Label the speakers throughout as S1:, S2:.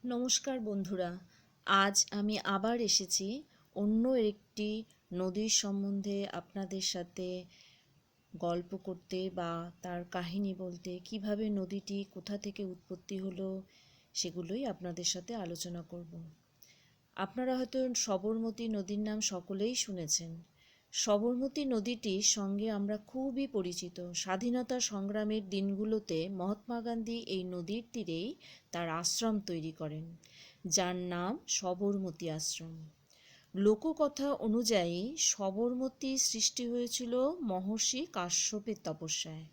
S1: নমস্কার বন্ধুরা, আজ আমি আবার এসেছি অন্য একটি নদীর সম্বন্ধে আপনাদের সাথে গল্প করতে বা তার কাহিনী বলতে। কিভাবে নদীটি কোথা থেকে উৎপত্তি হলো সেগুলোই আপনাদের সাথে আলোচনা করব। আপনারা হয়তো সবরমতী নদীর নাম সকলেই শুনেছেন। সবরমতী নদীটির সঙ্গে আমরা খুবই পরিচিত। স্বাধীনতা সংগ্রামের দিনগুলোতে মহাত্মা গান্ধী এই নদীর তীরেই তার আশ্রম তৈরি করেন, যার নাম সবরমতী আশ্রম। লোককথা অনুযায়ী সবরমতী সৃষ্টি হয়েছিল মহর্ষি কাশ্যপের তপস্যায়।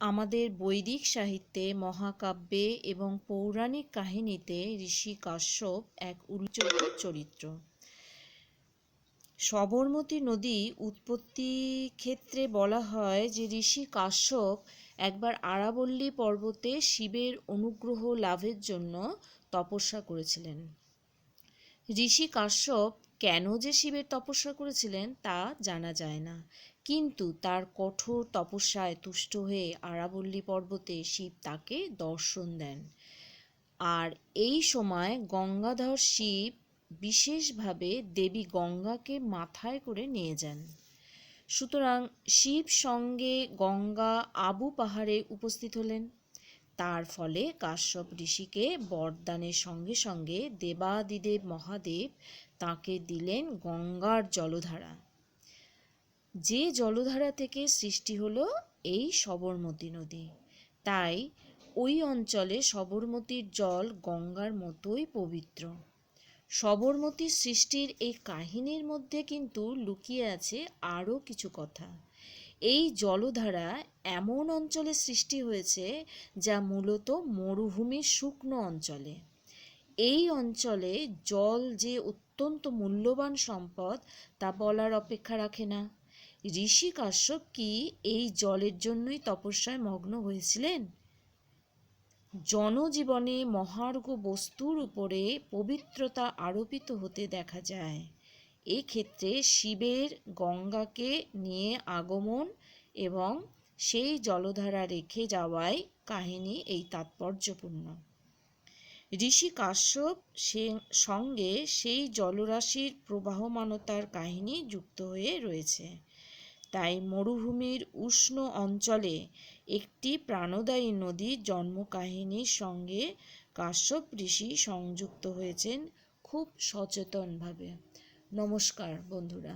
S1: আমাদের বৈদিক সাহিত্যে, মহাকাব্যে এবং পৌরাণিক কাহিনীতে ঋষি কাশ্যপ এক উল্লেখযোগ্য চরিত্র। সবরমতী নদী উৎপত্তি ক্ষেত্রে বলা হয় যে ঋষি কাশ্যপ একবার আরাবল্লী পর্বতে শিবের অনুগ্রহ লাভের জন্য তপস্যা করেছিলেন। ঋষি কাশ্যপ কেন যে শিবের তপস্যা করেছিলেন তা জানা যায় না, কিন্তু তার কঠোর তপস্যায় তুষ্ট হয়ে আরাবল্লী পর্বতে শিব তাকে দর্শন দেন। আর এই সময় গঙ্গাধর শিব বিশেষভাবে দেবী গঙ্গাকে মাথায় করে নিয়ে যান। সুতরাং শিব সঙ্গে গঙ্গা আবু পাহাড়ে উপস্থিত হলেন। তার ফলে কাশ্যপ ঋষিকে বরদানের সঙ্গে সঙ্গে দেবাদিদেব মহাদেব তাকে দিলেন গঙ্গার জলধারা, যে জলধারা থেকে সৃষ্টি হলো এই সবরমতী নদী। তাই ওই অঞ্চলে সবরমতীর জল গঙ্গার মতোই পবিত্র। সবরমতীর সৃষ্টির এই কাহিনীর মধ্যে কিন্তু লুকিয়ে আছে আরও কিছু কথা। এই জলধারা এমন অঞ্চলে সৃষ্টি হয়েছে যা মূলত মরুভূমির শুকনো অঞ্চলে। এই অঞ্চলে জল যে অত্যন্ত মূল্যবান সম্পদ তা বলার অপেক্ষা রাখে না। ঋষি কাশ্যপ কি এই জলের জন্যই তপস্যায় মগ্ন হয়েছিলেন? জনজীবনে মহার্ঘ বস্তুর উপরে পবিত্রতা আরোপিত হতে দেখা যায়। এক্ষেত্রে শিবের গঙ্গাকে নিয়ে আগমন এবং সেই জলধারা রেখে যাওয়ায় কাহিনী এই তাৎপর্যপূর্ণ। ঋষি কাশ্যপ সঙ্গে সেই জলরাশির প্রবাহমানতার কাহিনী যুক্ত হয়ে রয়েছে। তাই মরুভূমির উষ্ণ অঞ্চলে একটি প্রাণদায়ী নদীর জন্মকাহিনীর সঙ্গে কাশ্যপ ঋষি সংযুক্ত হয়েছেন খুব সচেতনভাবে। নমস্কার বন্ধুরা।